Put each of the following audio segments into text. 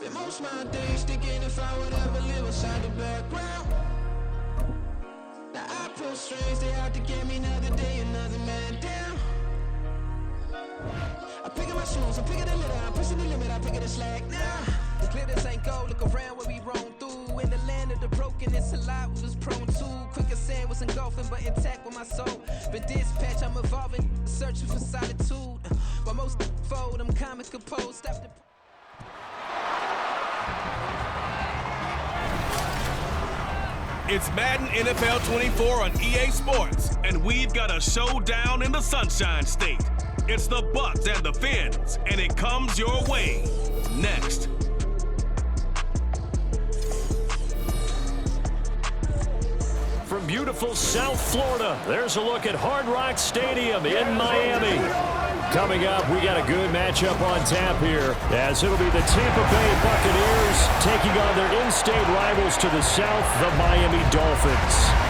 Spend most of my days thinking if I would ever live inside the background. Now I pull strings, they out to get me another day, another man down. I pick up my shoes, I'm picking the litter, I'm pushing the limit, I pick it a slack now. The clear this ain't gold, look around where we roam through. In the land of the broken, it's a lot we was prone to. Quicker sand was engulfing, but intact with my soul. But dispatch, I'm evolving, searching for solitude. While most fold, I'm comic composed. Stop the It's Madden NFL 24 on EA Sports, and we've got a showdown in the Sunshine State. It's the Bucs and the Fins, and it comes your way next. From beautiful South Florida, there's a look at Hard Rock Stadium in Miami. Coming up, we got a good matchup on tap here, as it'll be the Tampa Bay Buccaneers taking on their in-state rivals to the south, the Miami Dolphins.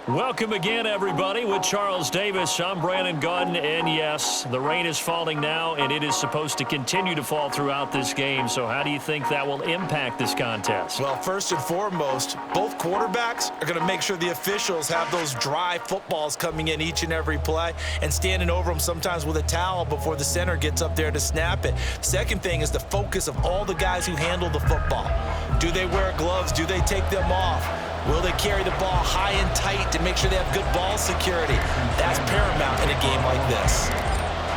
Welcome again, everybody. With Charles Davis, I'm Brandon Gordon, and yes, the rain is falling now, and it is supposed to continue to fall throughout this game. So how do you think that will impact this contest? Well, first and foremost, both quarterbacks are going to make sure the officials have those dry footballs coming in each and every play and standing over them sometimes with a towel before the center gets up there to snap it. Second thing is the focus of all the guys who handle the football. Do they wear gloves? Do they take them off? Will they carry the ball high and tight to make sure they have good ball security? That's paramount in a game like this.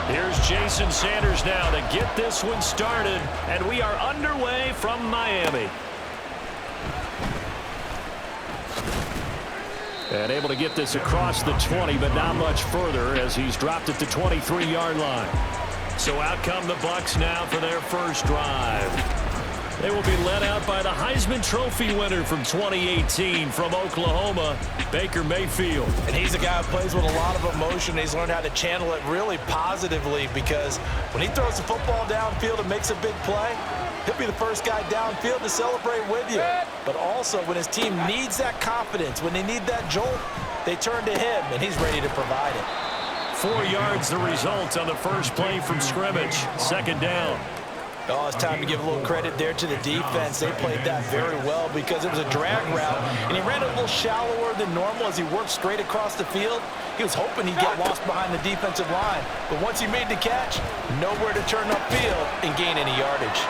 Here's Jason Sanders now to get this one started, and we are underway from Miami. And able to get this across the 20, but not much further as he's dropped at the 23-yard line. So out come the Bucs now for their first drive. They will be led out by the Heisman Trophy winner from 2018 from Oklahoma, Baker Mayfield. And he's a guy who plays with a lot of emotion. He's learned how to channel it really positively, because when he throws the football downfield and makes a big play, he'll be the first guy downfield to celebrate with you. But also, when his team needs that confidence, when they need that jolt, they turn to him, and he's ready to provide it. 4 yards the result on the first play from scrimmage. Second down. Oh, it's time to give a little credit there to the defense. They played that very well because it was a drag route, and he ran it a little shallower than normal as he worked straight across the field. He was hoping he'd get lost behind the defensive line, but once he made the catch, nowhere to turn upfield and gain any yardage.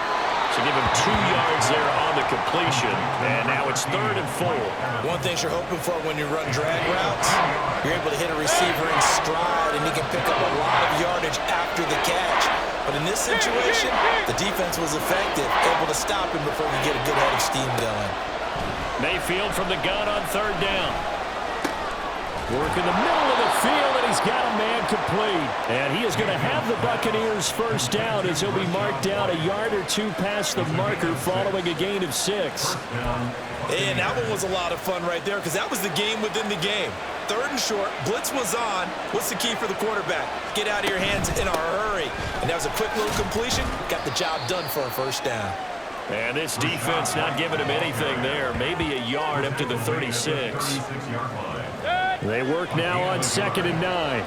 So give him 2 yards there on the completion, and now it's 3rd and 4. One thing you're hoping for when you run drag routes, you're able to hit a receiver in stride, and he can pick up a lot of yardage after the catch. But in this situation, the defense was effective, able to stop him before he get a good head of steam going. Mayfield from the gun on 3rd down. Work in the middle of the field, and he's got a man complete. And he is going to have the Buccaneers first down as he'll be marked down a yard or two past the marker following a gain of 6. And that one was a lot of fun right there, because that was the game within the game. 3rd and short, blitz was on. What's the key for the quarterback? Get out of your hands in a hurry. And that was a quick little completion. Got the job done for a first down. And this defense not giving him anything there. Maybe a yard up to the 36. They work now on 2nd and 9.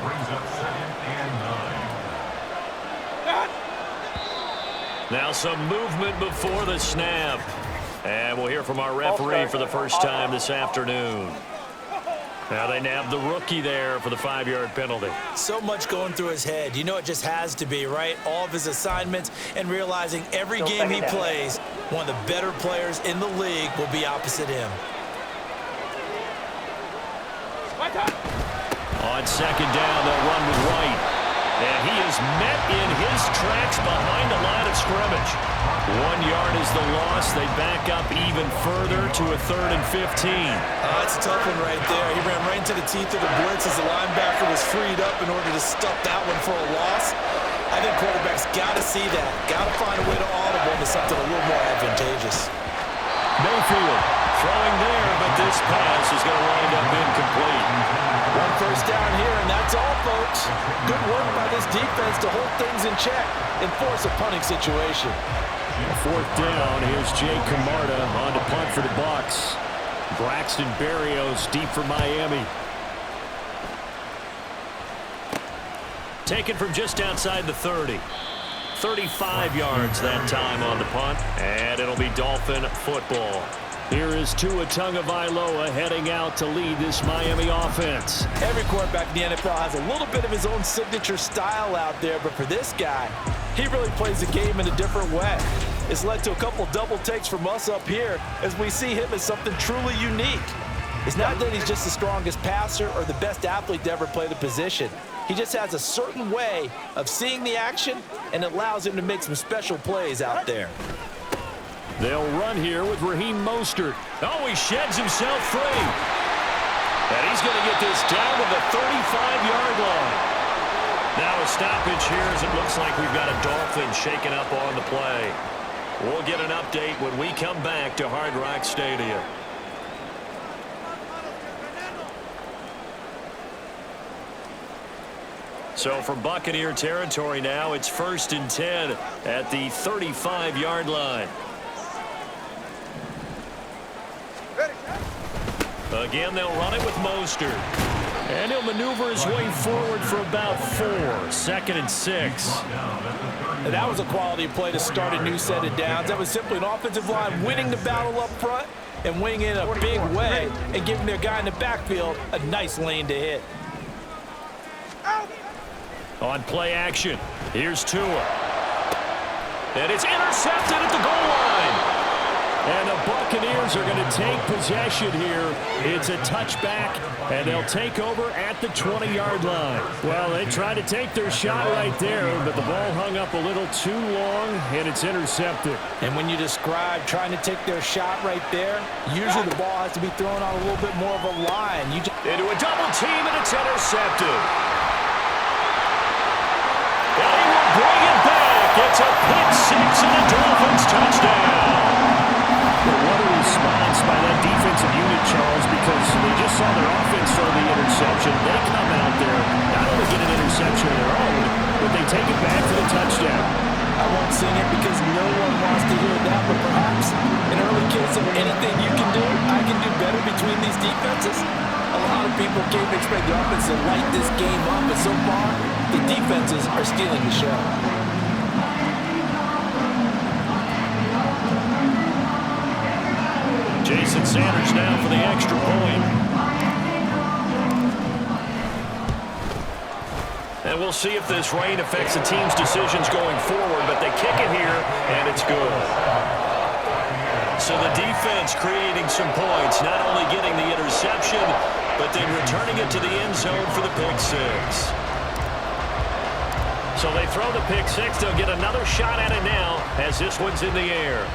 Now some movement before the snap. And we'll hear from our referee for the first time this afternoon. Now they nab the rookie there for the 5-yard penalty. So much going through his head. You know it just has to be, right? All of his assignments, and realizing every game he plays, one of the better players in the league will be opposite him. On 2nd down, they'll run with White. And he is met in his tracks behind the line of scrimmage. 1 yard is the loss. They back up even further to a 3rd and 15. That's a tough one right there. He ran right into the teeth of the blitz as the linebacker was freed up in order to stuff that one for a loss. I think quarterbacks got to see that. Got to find a way to audible into something a little more advantageous. Mayfield throwing there, but this pass is going to wind up incomplete. One first down here, and that's all, folks. Good work by this defense to hold things in check and force a punting situation. 4th down, here's Jay Camarda on to punt for the Bucs. Braxton Berrios deep for Miami. Taken from just outside the 30. 35 yards that time on the punt, and it'll be Dolphin football. Here is Tua Tagovailoa heading out to lead this Miami offense. Every quarterback in the NFL has a little bit of his own signature style out there, but for this guy, he really plays the game in a different way. It's led to a couple double takes from us up here as we see him as something truly unique. It's not that he's just the strongest passer or the best athlete to ever play the position. He just has a certain way of seeing the action, and it allows him to make some special plays out there. They'll run here with Raheem Mostert. Oh, he sheds himself free. And he's going to get this down to the 35-yard line. Now a stoppage here as it looks like we've got a Dolphin shaken up on the play. We'll get an update when we come back to Hard Rock Stadium. So from Buccaneer territory now, it's 1st and 10 at the 35-yard line. Again, they'll run it with Mostert. And he'll maneuver his way forward for about 4. 2nd and 6. And that was a quality play to start a new set of downs. That was simply an offensive line winning the battle up front and winning it in a big way and giving their guy in the backfield a nice lane to hit. On play action, here's Tua. And it's intercepted at the goal line. And the Buccaneers are going to take possession here. It's a touchback, and they'll take over at the 20-yard line. Well, they tried to take their shot right there, but the ball hung up a little too long, and it's intercepted. And when you describe trying to take their shot right there, usually the ball has to be thrown on a little bit more of a line. Into a double team, and it's intercepted. And he will bring it back. It's a pick six, and a Dolphins touchdown. What a response by that defensive unit, Charles, because they just saw their offense throw the interception. They come out there, not only get an interception of their own, but they take it back for the touchdown. I won't sing it because no one wants to hear that, but perhaps an early case of anything you can do, I can do better between these defenses. A lot of people came to expect the offense to light this game up, but so far, the defenses are stealing the show. Jason Sanders now for the extra point. And we'll see if this rain affects the team's decisions going forward, but they kick it here, and it's good. So the defense creating some points, not only getting the interception, but then returning it to the end zone for the pick six. So they throw the pick six. They'll get another shot at it now as this one's in the air.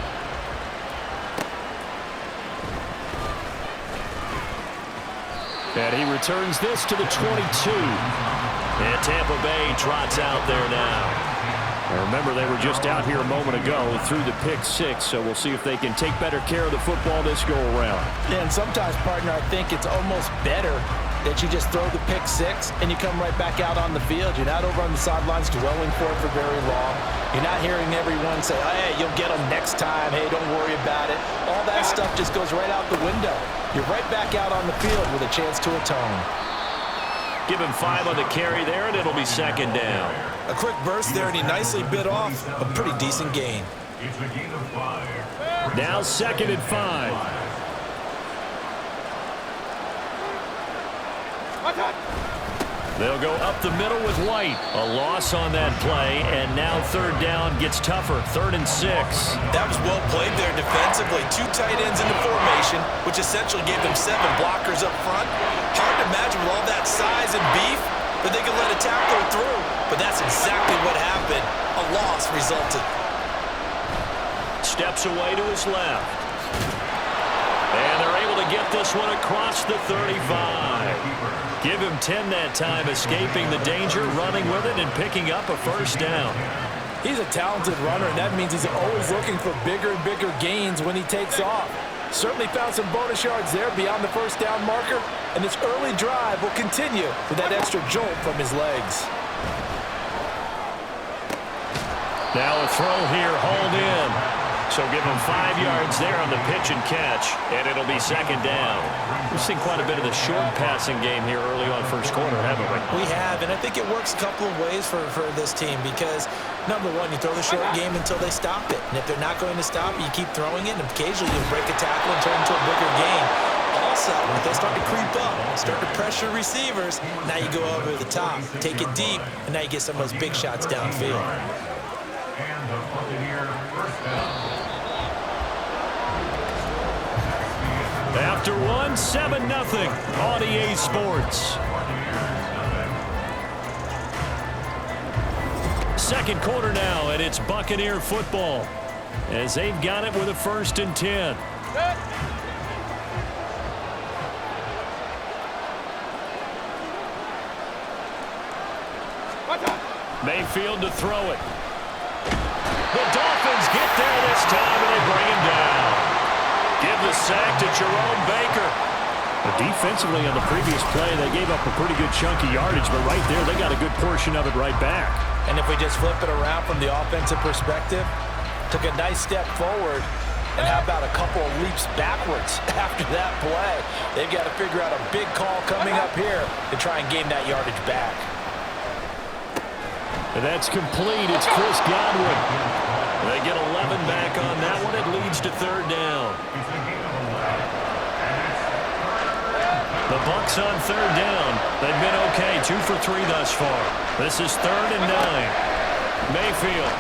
And he returns this to the 22. And Tampa Bay trots out there now. And remember, they were just out here a moment ago through the pick six, so we'll see if they can take better care of the football this go-around. Yeah, and sometimes, partner, I think it's almost better that you just throw the pick six and you come right back out on the field. You're not over on the sidelines dwelling for it for very long. You're not hearing everyone say, oh, hey, you'll get them next time. Hey, don't worry about it. All that stuff just goes right out the window. You're right back out on the field with a chance to atone. Give him 5 on the carry there, and it'll be 2nd down. A quick burst there, and he nicely bit off a pretty decent gain. Now 2nd and 5. They'll go up the middle with White. A loss on that play, and now 3rd down gets tougher. 3rd and 6. That was well played there defensively. 2 tight ends in the formation, which essentially gave them 7 blockers up front. Hard to imagine with all that size and beef that they could let a tackle through, but that's exactly what happened. A loss resulted. Steps away to his left. And they're able to get this one across the 35. Give him 10 that time, escaping the danger, running with it, and picking up a 1st down. He's a talented runner, and that means he's always looking for bigger and bigger gains when he takes off. Certainly found some bonus yards there beyond the 1st down marker, and this early drive will continue with that extra jolt from his legs. Now a throw here, hauled in. So give them 5 yards there on the pitch and catch, and it'll be second down. We've seen quite a bit of the short passing game here early on first quarter, haven't we? We have, and I think it works a couple of ways for this team because, number one, you throw the short game until they stop it. And if they're not going to stop it, you keep throwing it, and occasionally you break a tackle and turn it into a bigger game. Also, if they start to creep up, start to pressure receivers, now you go over the top, take it deep, and now you get some of those big shots downfield. And the Buccaneers first down. After one, 7-0 on EA Sports. Second quarter now, and it's Buccaneer football as they've got it with a 1st and 10. Mayfield to throw it. The Dolphins get there this time, and they bring him down. Give the sack to Jerome Baker. Defensively on the previous play, they gave up a pretty good chunk of yardage, but right there, they got a good portion of it right back. And if we just flip it around from the offensive perspective, took a nice step forward, and how about a couple of leaps backwards after that play? They've got to figure out a big call coming up here to try and gain that yardage back. And that's complete. It's Chris Godwin. They get 11 back on that one. It leads to 3rd down. The Bucs on 3rd down. They've been okay, 2 for 3 thus far. This is 3rd and 9. Mayfield.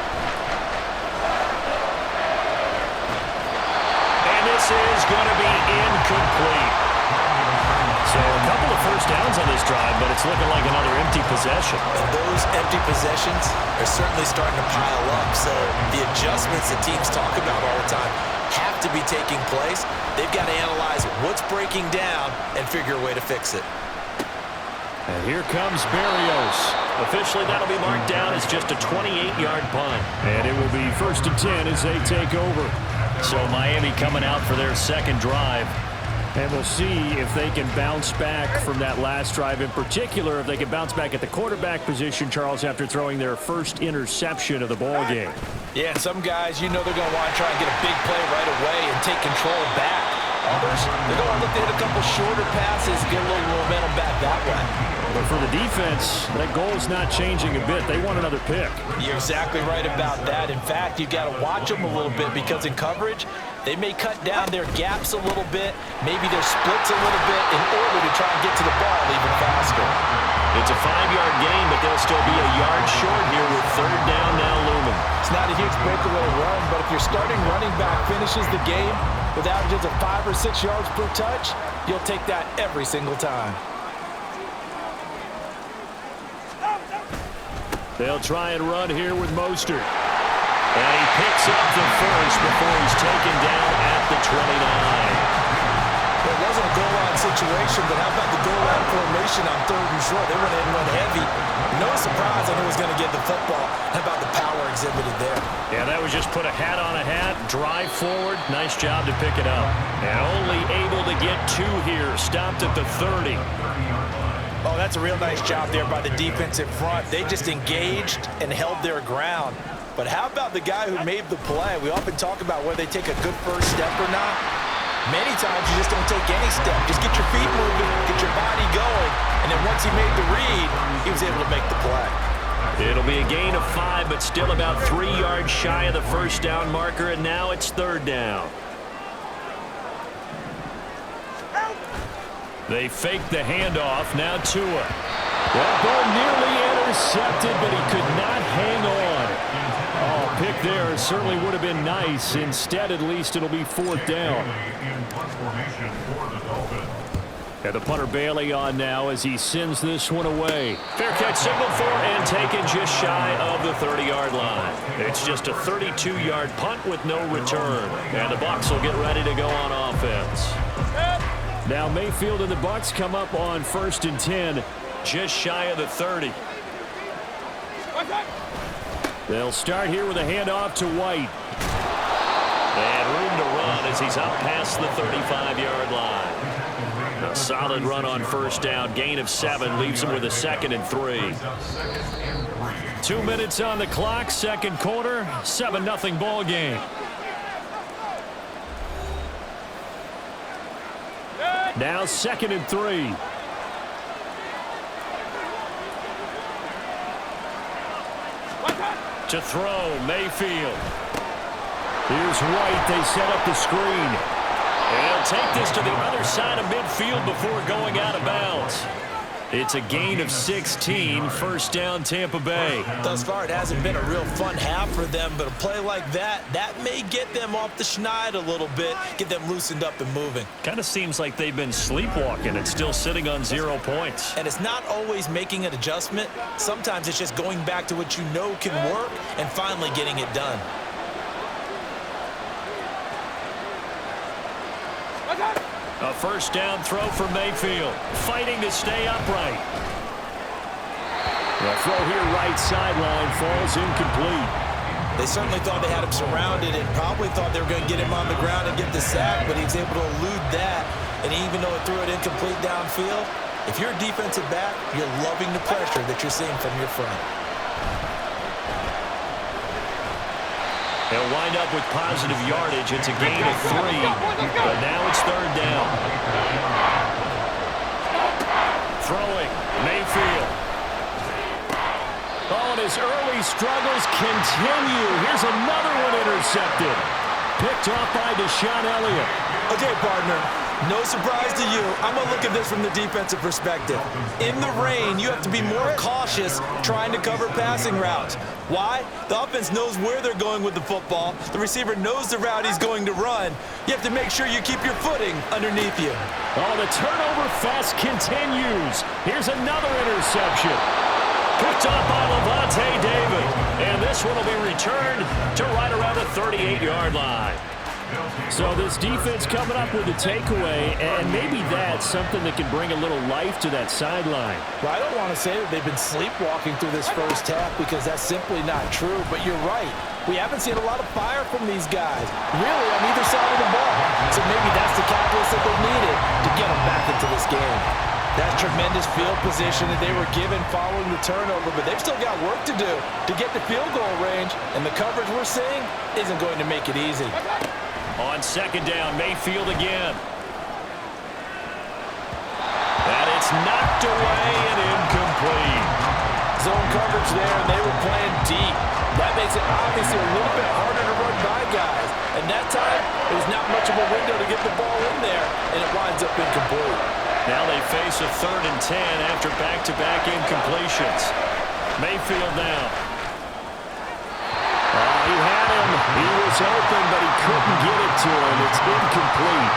And this is going to be incomplete. So a couple of 1st downs on this drive, but it's looking like another empty possession. And those empty possessions are certainly starting to pile up. So the adjustments that teams talk about all the time have to be taking place. They've got to analyze what's breaking down and figure a way to fix it. And here comes Berrios. Officially, that'll be marked down as just a 28-yard punt. And it will be 1st and 10 as they take over. So Miami coming out for their second drive. And we'll see if they can bounce back from that last drive. In particular, if they can bounce back at the quarterback position, Charles, after throwing their first interception of the ball game. Yeah, some guys, you know they're going to want to try and get a big play right away and take control back. Others, they're going to look to hit a couple shorter passes, get a little momentum back that way. But for the defense, that goal is not changing a bit. They want another pick. You're exactly right about that. In fact, you've got to watch them a little bit because in coverage, they may cut down their gaps a little bit, maybe their splits a little bit in order to try and get to the ball even faster. It's a 5-yard gain, but they'll still be a yard short here with 3rd down now looming. It's not a huge breakaway run, but if your starting running back finishes the game with averages of 5 or 6 yards per touch, you'll take that every single time. They'll try and run here with Mostert. And he picks up the first before he's taken down at the 29. It wasn't a goal line situation, but how about the goal line formation on 3rd and short? They went in and went heavy. No surprise on who was going to get the football. How about the power exhibited there? Yeah, that was just put a hat on a hat, drive forward. Nice job to pick it up. And only able to get 2 here. Stopped at the 30. Oh, that's a real nice job there by the defensive front. They just engaged and held their ground. But how about the guy who made the play? We often talk about whether they take a good first step or not. Many times you just don't take any step. Just get your feet moving, get your body going, and then once he made the read, he was able to make the play. It'll be a gain of 5, but still about 3 yards shy of the 1st down marker, and now it's 3rd down. They fake the handoff. Now Tua. That ball nearly intercepted, but he could not hang on. Oh, pick there certainly would have been nice. Instead, at least, it'll be 4th down. And the punter Bailey on now as he sends this one away. Fair catch signal for and taken just shy of the 30-yard line. It's just a 32-yard punt with no return. And the Bucs will get ready to go on offense. Now Mayfield and the Bucs come up on 1st and 10, just shy of the 30. They'll start here with a handoff to White. And room to run as he's up past the 35-yard line. A solid run on 1st down. Gain of 7 leaves him with a 2nd and 3. 2 minutes on the clock, 2nd quarter, 7-0 ball game. Now 2nd and 3. To throw, Mayfield. Here's White. They set up the screen. And he'll take this to the other side of midfield before going out of bounds. It's a gain of 16, 1st down Tampa Bay. Thus far, it hasn't been a real fun half for them, but a play like that may get them off the schneid a little bit, get them loosened up and moving. Kind of seems like they've been sleepwalking and still sitting on 0 points. And it's not always making an adjustment. Sometimes it's just going back to what you know can work and finally getting it done. A 1st down throw for Mayfield, fighting to stay upright. The throw here right sideline falls incomplete. They certainly thought they had him surrounded and probably thought they were going to get him on the ground and get the sack, but he was able to elude that. And even though it threw it incomplete downfield, if you're a defensive back, you're loving the pressure that you're seeing from your front. They'll wind up with positive yardage. It's a gain of 3, but now it's 3rd down. Throwing, Mayfield. Oh, and his early struggles continue. Here's another one intercepted. Picked off by Deshaun Elliott. Okay, partner. No surprise to you. I'm going to look at this from the defensive perspective. In the rain, you have to be more cautious trying to cover passing routes. Why? The offense knows where they're going with the football. The receiver knows the route he's going to run. You have to make sure you keep your footing underneath you. Oh, the turnover fest continues. Here's another interception. Picked off by Levante David. And this one will be returned to right around the 38-yard line. So this defense coming up with a takeaway, and maybe that's something that can bring a little life to that sideline. Well, I don't want to say that they've been sleepwalking through this first half because that's simply not true, but you're right. We haven't seen a lot of fire from these guys, really, on either side of the ball. So maybe that's the catalyst that they needed to get them back into this game. That's tremendous field position that they were given following the turnover, but they've still got work to do to get the field goal range, and the coverage we're seeing isn't going to make it easy. On 2nd down, Mayfield again. And it's knocked away and incomplete. Zone coverage there, and they were playing deep. That makes it obviously a little bit harder to run by guys. And that time, it was not much of a window to get the ball in there, and it winds up incomplete. Now they face a 3rd and 10 after back-to-back incompletions. Mayfield now. He had him. He was open, but he couldn't get it to him. It's incomplete.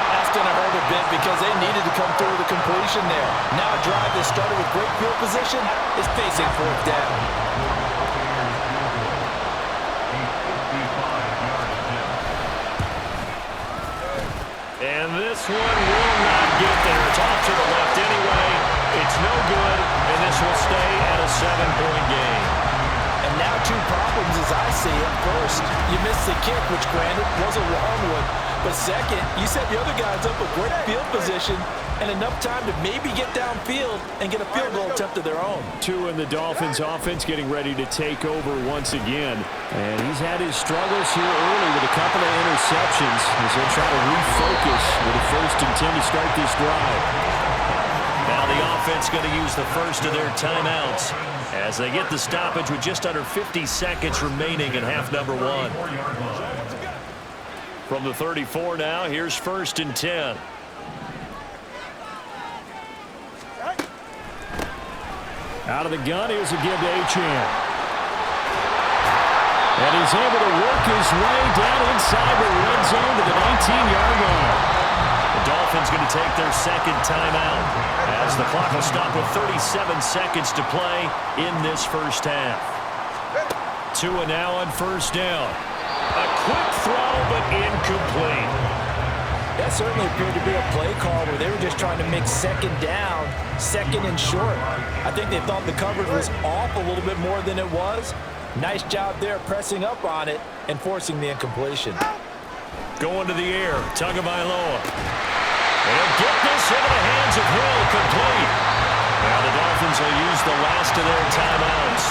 That's going to hurt a bit because they needed to come through the completion there. Now a drive that started with great field position is facing 4th down. And this one will not get there. It's off to the left anyway. It's no good, and this will stay at a 7-point game. And now 2 problems as I see it. First, you missed the kick, which granted was a long one. But second, you set the other guys up with great field position and enough time to maybe get downfield and get a field goal attempt of their own. 2 in the Dolphins offense getting ready to take over once again. And he's had his struggles here early with a couple of interceptions as they try to refocus with a 1st and 10 to start this drive. Now the offense going to use the first of their timeouts as they get the stoppage with just under 50 seconds remaining in half number 1. From the 34 now, here's 1st and 10. Out of the gun, here's a give to Achane. And he's able to work his way down inside the red zone to the 19-yard line. The Dolphins going to take their 2nd timeout as the clock will stop with 37 seconds to play in this first half. Tua now on 1st down. A quick throw, but incomplete. That certainly appeared to be a play call where they were just trying to make 2nd down, 2nd and short. I think they thought the coverage was off a little bit more than it was. Nice job there pressing up on it and forcing the incompletion. Going to the air, Tagovailoa. They'll get this into the hands of Hill, complete. Now the Dolphins will use the last of their timeouts.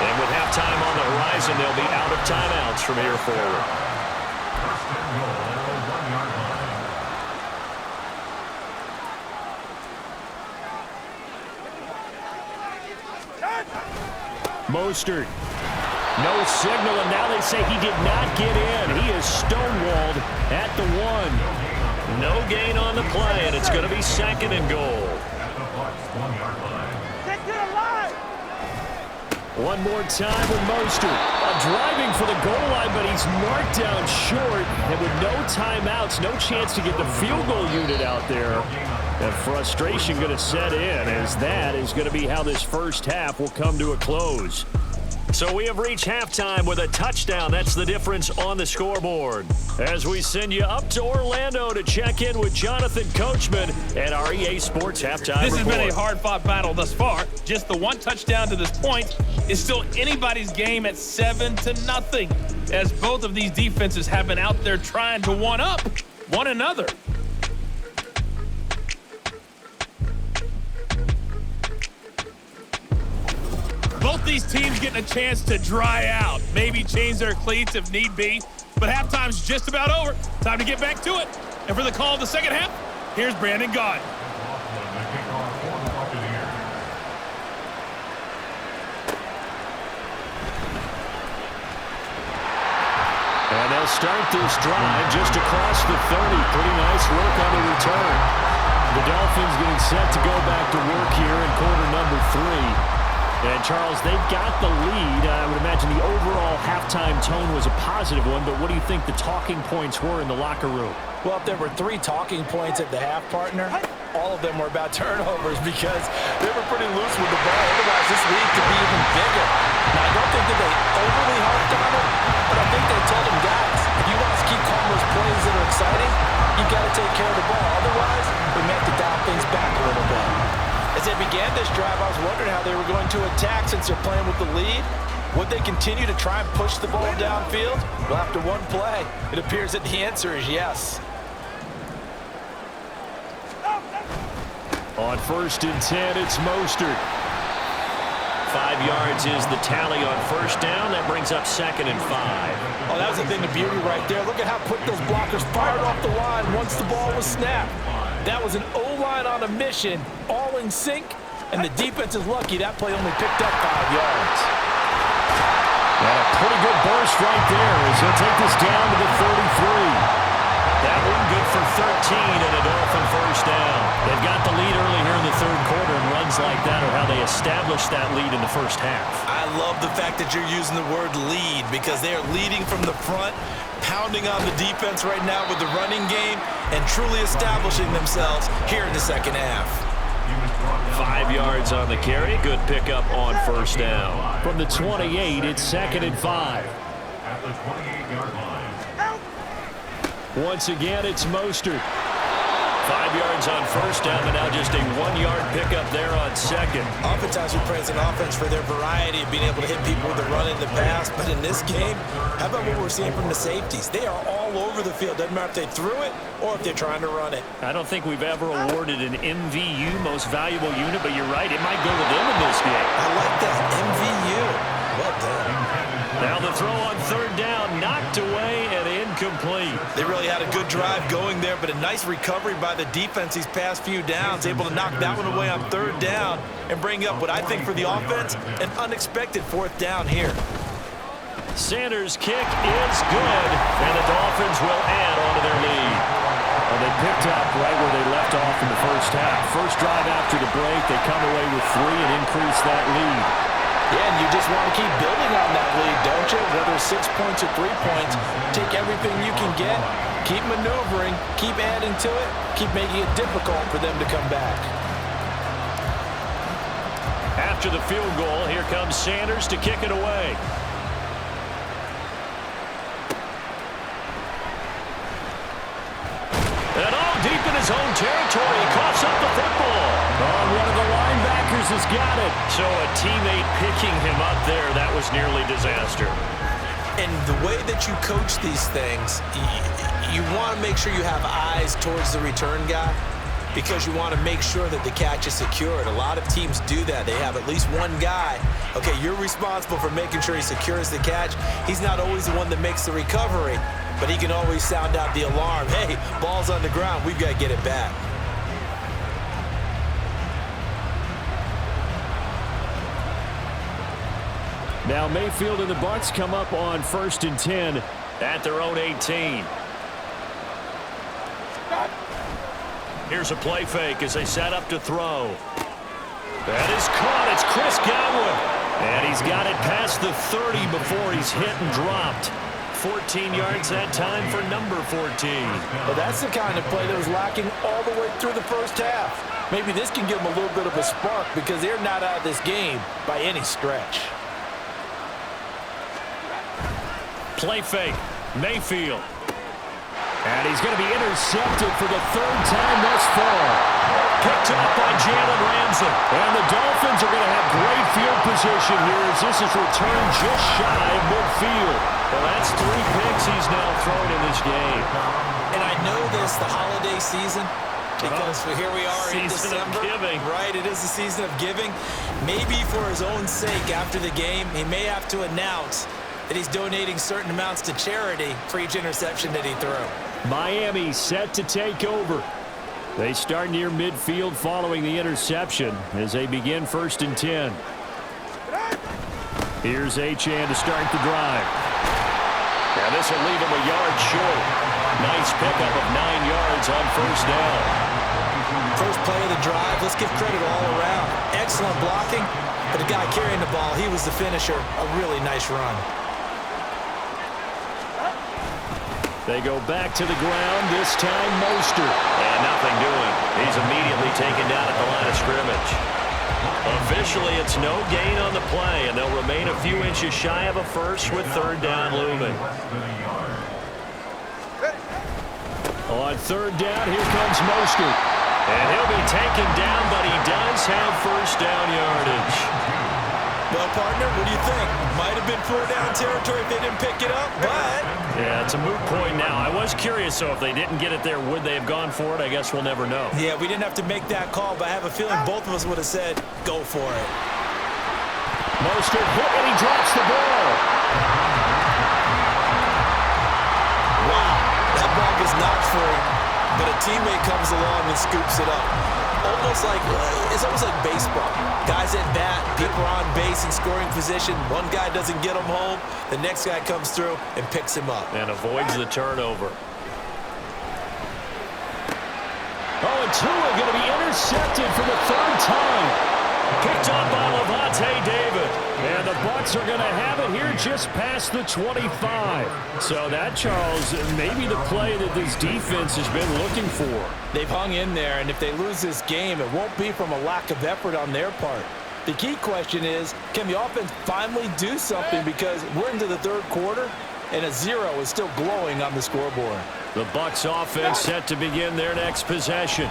And with halftime on the horizon, they'll be out of timeouts from here forward. Mostert. No signal, and now they say he did not get in. He is stonewalled at the 1. No gain on the play, and it's going to be 2nd and goal. One more time with Mostert. Driving for the goal line, but he's marked down short. And with no timeouts, no chance to get the field goal unit out there. And frustration going to set in, as that is going to be how this first half will come to a close. So we have reached halftime with a touchdown. That's the difference on the scoreboard. As we send you up to Orlando to check in with Jonathan Coachman at our EA Sports Halftime This Report. has been a hard-fought battle thus far. Just the one touchdown to this point is still anybody's game at 7-0, as both of these defenses have been out there trying to one-up one another. Both these teams getting a chance to dry out, maybe change their cleats if need be, but halftime's just about over. Time to get back to it. And for the call of the second half, here's Brandon Gaudin. And they'll start this drive just across the 30. Pretty nice work on the return. The Dolphins getting set to go back to work here in quarter number 3. And, Charles, they've got the lead. I would imagine the overall halftime tone was a positive one, but what do you think the talking points were in the locker room? Well, if there were 3 talking points at the half, partner, all of them were about turnovers because they were pretty loose with the ball. Otherwise, this lead could be even bigger. Now, I don't think that they overly harped on it, but I think they told them, guys, if you want us to keep calling those plays that are exciting, you've got to take care of the ball. Otherwise, we may have to dial things back a little bit. As they began this drive, I was wondering how they were going to attack since they're playing with the lead. Would they continue to try and push the ball downfield? Well, after one play, it appears that the answer is yes. On 1st and 10, it's Mostert. 5 yards is the tally on first down. That brings up 2nd and 5. Oh, that was a thing of beauty right there. Look at how quick those blockers fired off the line once the ball was snapped. That was an O-line on a mission, all in sync, and the defense is lucky that play only picked up 5 yards. And a pretty good burst right there as he'll take this down to the 33. That one good for 13 and a Dolphin first down. They've got the lead early here in the 3rd quarter, and runs like that are how they established that lead in the first half. I love the fact that you're using the word lead because they are leading from the front, pounding on the defense right now with the running game, and truly establishing themselves here in the 2nd half. 5 yards on the carry. Good pickup on first down. From the 28, it's 2nd and 5. At the 28-yard line. Once again, it's Mostert. 5 yards on first down, but now just a 1-yard pickup there on second. Oftentimes we praise an offense for their variety of being able to hit people with the run in the pass, but in this game, how about what we're seeing from the safeties? They are all over the field. Doesn't matter if they threw it or if they're trying to run it. I don't think we've ever awarded an MVU, most valuable unit, but you're right, it might go to them in this game. I like that, MVU. Well done. Now the throw on 3rd down, knocked away and incomplete. They really had a good drive going there, but a nice recovery by the defense these past few downs, able to knock that one away on 3rd down and bring up what I think for the offense, an unexpected 4th down here. Sanders' kick is good, and the Dolphins will add on to their lead. Well, they picked up right where they left off in the first half. First drive after the break, they come away with 3 and increase that lead. Yeah, and you just want to keep building on that lead, don't you? Whether it's 6 points or 3 points, take everything you can get, keep maneuvering, keep adding to it, keep making it difficult for them to come back. After the field goal, here comes Sanders to kick it away. And all deep in his own territory, he coughs up the football. Oh, one of the linebackers has got it. So a teammate picking him up there, that was nearly disaster. And the way that you coach these things, you want to make sure you have eyes towards the return guy because you want to make sure that the catch is secured. A lot of teams do that. They have at least one guy. Okay, you're responsible for making sure he secures the catch. He's not always the one that makes the recovery, but he can always sound out the alarm. Hey, ball's on the ground. We've got to get it back. Now Mayfield and the Bucs come up on 1st and 10 at their own 18. Here's a play fake as they set up to throw. That is caught. It's Chris Godwin. And he's got it past the 30 before he's hit and dropped. 14 yards that time for number 14. Well, that's the kind of play that was lacking all the way through the first half. Maybe this can give them a little bit of a spark because they're not out of this game by any stretch. Play fake. Mayfield. And he's going to be intercepted for the 3rd time thus far. Picked up by Jalen Ramsey. And the Dolphins are going to have great field position here as this is returned just shy of midfield. Well, that's 3 picks he's now thrown in this game. And I know this, the holiday season, because here we are in December. Giving. Right, it is the season of giving. Maybe for his own sake after the game, he may have to announce that he's donating certain amounts to charity for each interception that he threw. Miami set to take over. They start near midfield following the interception as they begin 1st and 10. Here's Achane to start the drive. Now this will leave him a yard short. Nice pickup of 9 yards on 1st down. First play of the drive, let's give credit all around. Excellent blocking, but the guy carrying the ball, he was the finisher. A really nice run. They go back to the ground, this time Mostert. And nothing doing. He's immediately taken down at the line of scrimmage. Officially, it's no gain on the play, and they'll remain a few inches shy of a first with 3rd down looming. On 3rd down, here comes Mostert. And he'll be taken down, but he does have 1st down yardage. Well, partner, what do you think? Might have been 4-down territory if they didn't pick it up, but... Yeah, it's a moot point now. I was curious, so if they didn't get it there, would they have gone for it? I guess we'll never know. Yeah, we didn't have to make that call, but I have a feeling both of us would have said, go for it. Mostert hit, and he drops the ball. Wow, that ball was not free, but a teammate comes along and scoops it up. It's almost like baseball. Guys at bat, people are on base in scoring position. One guy doesn't get him home. The next guy comes through and picks him up. And avoids the turnover. Oh, and Tua going to be intercepted for the 3rd time. Picked up by Levante David. And the Bucs are going to have it here just past the 25. So that, Charles, maybe the play that this defense has been looking for. They've hung in there, and if they lose this game, it won't be from a lack of effort on their part. The key question is, can the offense finally do something, because we're into the 3rd quarter, and a 0 is still glowing on the scoreboard. The Bucs offense set to begin their next possession.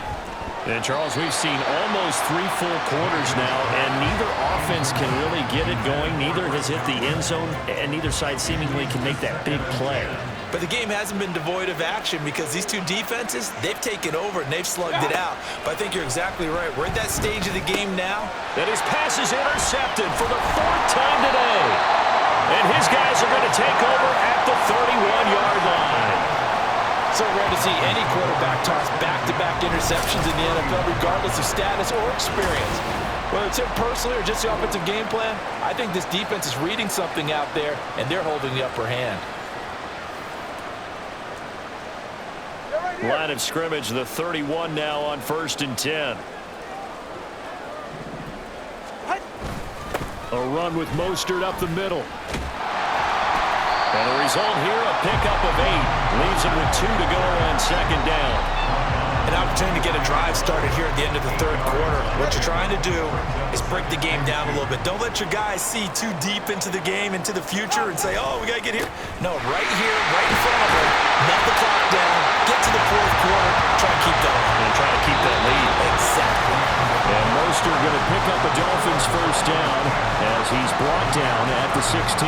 And, Charles, we've seen almost 3 full quarters now, and neither offense can really get it going. Neither has hit the end zone, and neither side seemingly can make that big play. But the game hasn't been devoid of action because these two defenses, they've taken over and they've slugged it out. But I think you're exactly right. We're at that stage of the game now. And his pass is intercepted for the 4th time today. And his guys are going to take over at the 31-yard line. So rare to see any quarterback toss back-to-back interceptions in the NFL, regardless of status or experience. Whether it's him personally or just the offensive game plan, I think this defense is reading something out there, and they're holding the upper hand. Line of scrimmage, the 31 now on 1st and 10. A run with Mostert up the middle. And the result here, a pickup of 8. Leaves him with 2 to go on 2nd down. An opportunity to get a drive started here at the end of the 3rd quarter. What you're trying to do is break the game down a little bit. Don't let your guys see too deep into the game, into the future, and say, oh, we got to get here. No, right here, right in front of them. Knock the clock down, get to the 4th quarter, try to keep going. And try to keep that lead. Exactly. And Mostert going to pick up a Dolphins 1st down as he's brought down at the 16.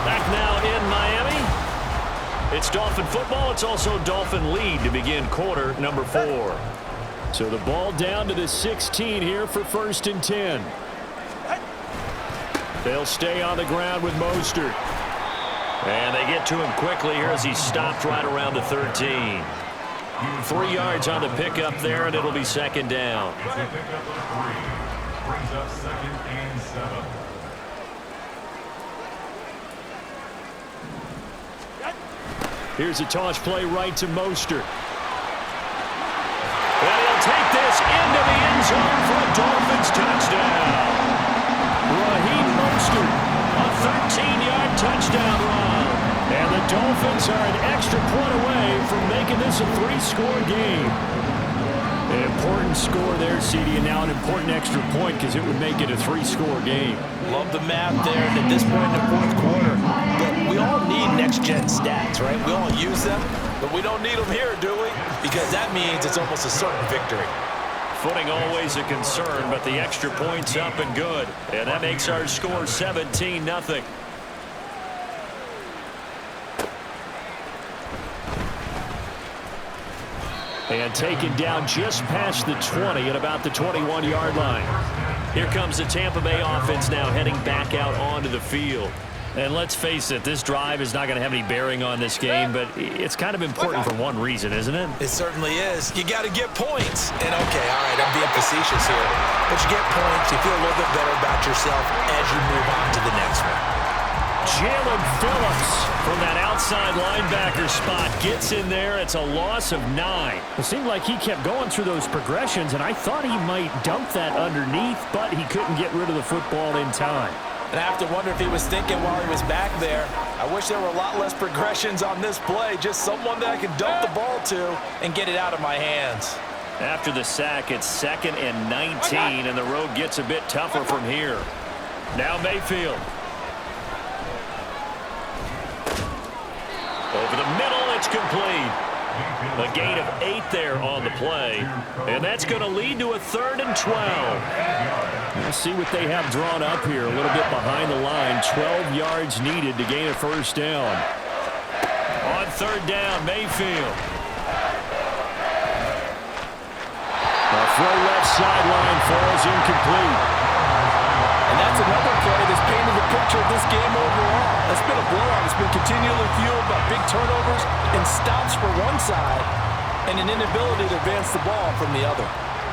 Back now in Miami. It's Dolphin football. It's also Dolphin lead to begin quarter number 4. So the ball down to the 16 here for 1st and 10. They'll stay on the ground with Mostert. And they get to him quickly here as he's stopped right around the 13. 3 yards on the pickup there, and it'll be 2nd down. Brings up 3. Brings up 2nd and 7. Here's a toss play right to Mostert. And he'll take this into the end zone for a Dolphins touchdown. Raheem Mostert, a 13-yard touchdown run. And the Dolphins are an extra point away from making this a 3-score game. An important score there, CD, and now an important extra point because it would make it a 3-score game. Love the math there. At this point in the fourth quarter, look, we all need next-gen stats, right? We all use them, but we don't need them here, do we? Because that means it's almost a certain victory. Footing always a concern, but the extra point's up and good. And that makes our score 17-0. And taken down just past the 20 at about the 21-yard line. Here comes the Tampa Bay offense now heading back out onto the field. And let's face it, this drive is not going to have any bearing on this game, but it's kind of important for one reason, isn't it? It certainly is. You got to get points. And okay, all right, I'm being facetious here, but you get points, you feel a little bit better about yourself as you move on to the next one. Jalen Phillips from that outside linebacker spot gets in there. It's a loss of 9. It seemed like he kept going through those progressions, and I thought he might dump that underneath, but he couldn't get rid of the football in time. And I have to wonder if he was thinking while he was back there, I wish there were a lot less progressions on this play, just someone that I can dump the ball to and get it out of my hands. After the sack, it's 2nd and 19, and the road gets a bit tougher from here. Now Mayfield. Over the middle, it's complete. A gain of 8 there on the play, and that's going to lead to a 3rd and 12. Let's see what they have drawn up here. A little bit behind the line. 12 yards needed to gain a first down. On 3rd down, Mayfield. A throw left sideline falls incomplete. And that's another play that's painted the picture of this game overall. It's been a blowout. It's been continually fueled by big turnovers and stops for one side and an inability to advance the ball from the other.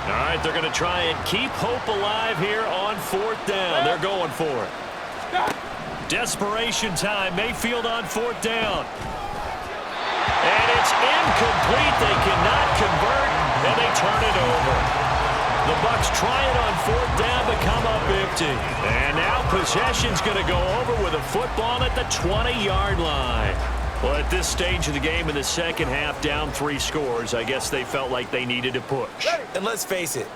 All right, they're going to try and keep hope alive here on 4th down. They're going for it. Desperation time. Mayfield on 4th down. And it's incomplete. They cannot convert, and they turn it over. The Bucs try it on 4th down, but come up empty. And now possession's going to go over with a football at the 20-yard line. Well, at this stage of the game in the second half, down 3 scores, I guess they felt like they needed to push. And let's face it,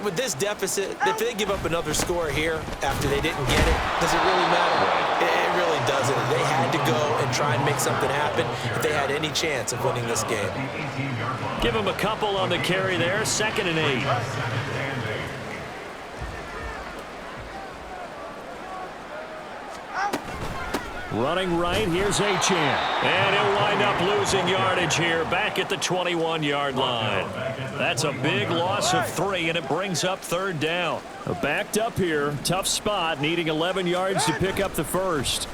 with this deficit, if they give up another score here after they didn't get it, does it really matter? It really doesn't. They had to go and try and make something happen if they had any chance of winning this game. Give them a couple on the carry there, 2nd and 8. Running right, here's Achane. And he'll wind up losing yardage here back at the 21-yard line. That's a big loss of 3, and it brings up 3rd down. Backed up here, tough spot, needing 11 yards to pick up the first.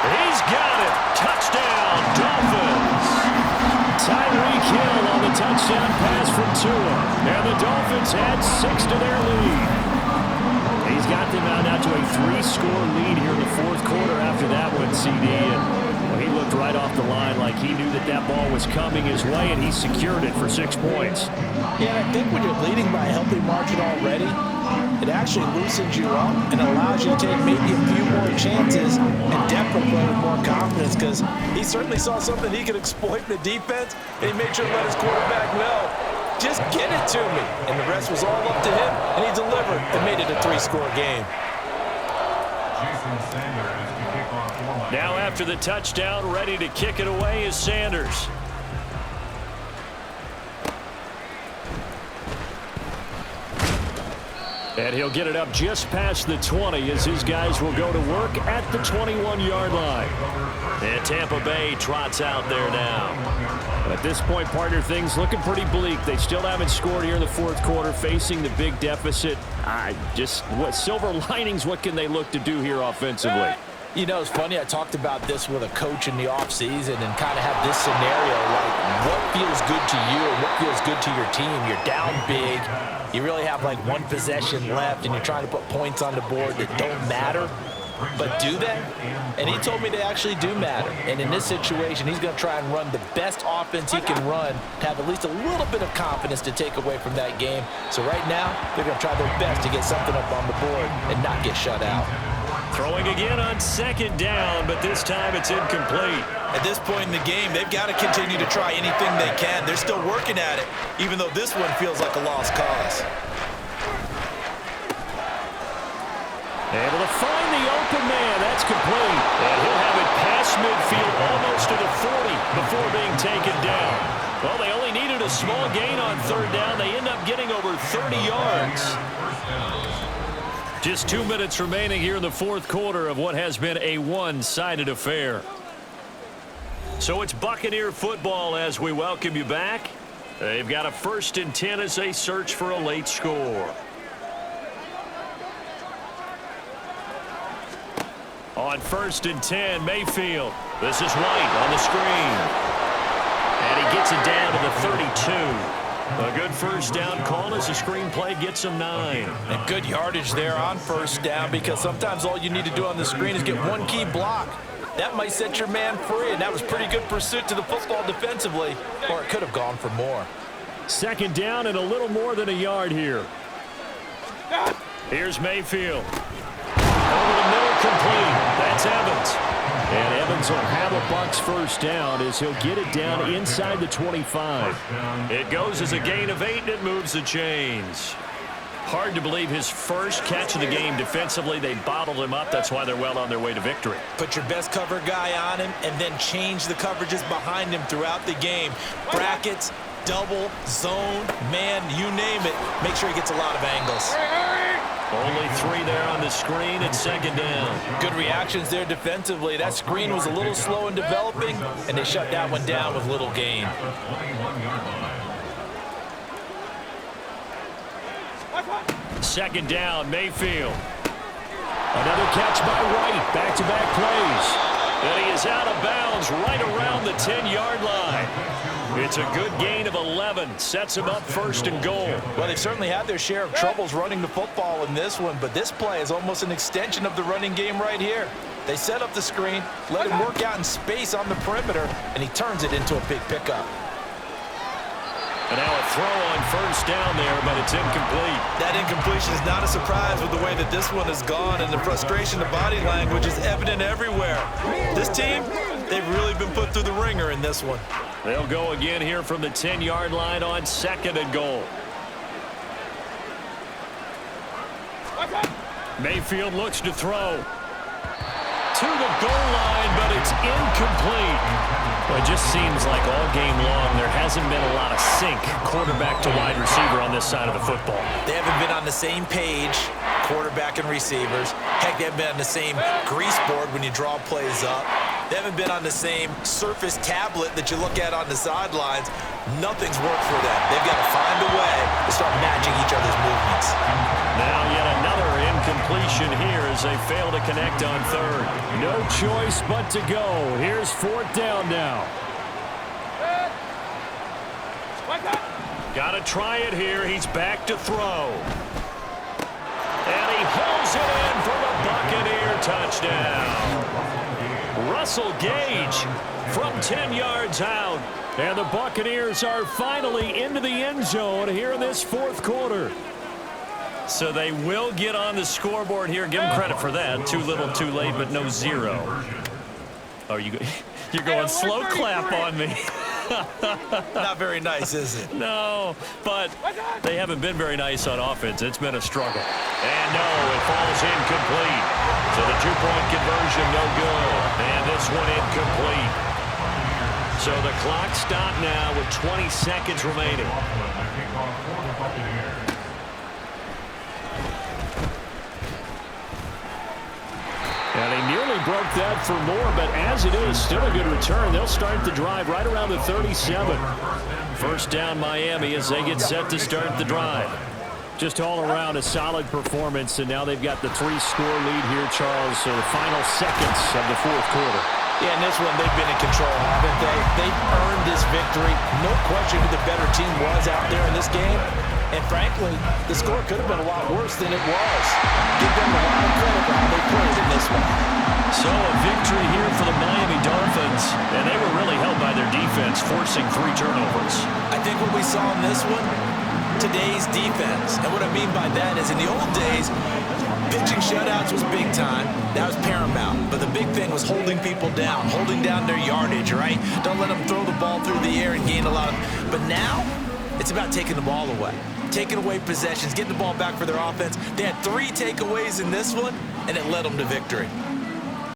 He's got it. Touchdown, Dolphins. Tyreek Hill on the touchdown pass from Tua. And the Dolphins add 6 to their lead. He's got them out now to a 3-score lead here in the 4th quarter after that one, CD. And well, he looked right off the line like he knew that that ball was coming his way, and he secured it for 6 points. Yeah, I think when you're leading by a healthy margin already, it actually loosens you up and allows you to take maybe a few more chances and definitely play with more confidence, because he certainly saw something he could exploit in the defense, and he made sure to let his quarterback know, just get it to me. And the rest was all up to him, and he delivered and made it a 3-score game. Now after the touchdown, ready to kick it away is Sanders. And he'll get it up just past the 20 as his guys will go to work at the 21-yard line. And Tampa Bay trots out there now. At this point, partner, things looking pretty bleak. They still haven't scored here in the 4th quarter, facing the big deficit. What silver linings, what can they look to do here offensively? You know, it's funny, I talked about this with a coach in the offseason and kind of have this scenario, like what feels good to you and what feels good to your team. You're down big. You really have like 1 possession left, and you're trying to put points on the board that don't matter. But do they? And he told me they actually do matter. And in this situation, he's going to try and run the best offense he can run, have at least a little bit of confidence to take away from that game. So right now, they're going to try their best to get something up on the board and not get shut out. Throwing again on second down, but this time it's incomplete. At this point in the game, they've got to continue to try anything they can. They're still working at it, even though this one feels like a lost cause. Able to find the open man. That's complete. And he'll have it past midfield almost to the 40 before being taken down. Well, they only needed a small gain on third down. They end up getting over 30 yards. Just 2 minutes remaining here in the fourth quarter of what has been a one-sided affair. So it's Buccaneer football as we welcome you back. They've got a 1st and 10 as they search for a late score. On 1st and 10, Mayfield. This is White on the screen. And he gets it down to the 32. A good first down call as the screenplay gets him 9. And good yardage there on first down, because sometimes all you need to do on the screen is get one key block. That might set your man free, and that was pretty good pursuit to the football defensively, or it could have gone for more. 2nd down and a little more than a yard here. Here's Mayfield. Over the middle, complete. That's Evans. And Evans will have a Bucs first down as he'll get it down inside the 25. It goes as a gain of 8, and it moves the chains. Hard to believe his first catch of the game defensively. They bottled him up. That's why they're well on their way to victory. Put your best cover guy on him and then change the coverages behind him throughout the game. Brackets, double, zone, man, you name it. Make sure he gets a lot of angles. Only 3 there on the screen at 2nd down. Good reactions there defensively. That screen was a little slow in developing, and they shut that one down with little gain. Second down, Mayfield. Another catch by White. Back-to-back plays. And he is out of bounds right around the 10-yard line. It's a good gain of 11. Sets him up 1st and goal. Well, they've certainly had their share of troubles running the football in this one, but this play is almost an extension of the running game right here. They set up the screen, let him work out in space on the perimeter, and he turns it into a big pickup. And now a throw on first down there, but it's incomplete. That incompletion is not a surprise with the way that this one has gone, and the frustration of body language is evident everywhere. This team, they've really been put through the ringer in this one. They'll go again here from the 10-yard line on 2nd and goal. Mayfield looks to throw. To the goal line, but it's incomplete. Well, it just seems like all game long there hasn't been a lot of sync quarterback to wide receiver on this side of the football. They haven't been on the same page, quarterback and receivers. Heck, they haven't been on the same grease board when you draw plays up. They haven't been on the same Surface tablet that you look at on the sidelines. Nothing's worked for them. They've got to find a way to start matching each other's movements. Now yet another incompletion here as they fail to connect on 3rd. No choice but to go. Here's 4th down now. Got to try it here. He's back to throw. And he hauls it in for the Buccaneer touchdown. Russell Gage from 10 yards out. And the Buccaneers are finally into the end zone here in this 4th quarter. So they will get on the scoreboard here. Give them credit for that. Too little, too late, but no 0. Oh, you're going slow clap on me. Not very nice, is it? No, but they haven't been very nice on offense. It's been a struggle. And no, it falls incomplete. So the 2-point conversion, no good. And this one incomplete. So the clock stopped now with 20 seconds remaining. And they nearly broke that for more, but as it is, still a good return. They'll start the drive right around the 37. First down Miami as they get set to start the drive. Just all around a solid performance, and now they've got the 3-score lead here, Charles. So the final seconds of the 4th quarter. Yeah, in this one, they've been in control, haven't they? They've earned this victory. No question who the better team was out there in this game. And frankly, the score could have been a lot worse than it was. Give them a lot of credit for how they played in this one. So a victory here for the Miami Dolphins, and they were really held by their defense, forcing 3 turnovers. I think what we saw in this one, today's defense. And what I mean by that is in the old days, pitching shutouts was big time. That was paramount. But the big thing was holding people down, holding down their yardage, right? Don't let them throw the ball through the air and gain a lot of... But now, it's about taking the ball away. Taking away possessions, getting the ball back for their offense. They had 3 takeaways in this one, and it led them to victory.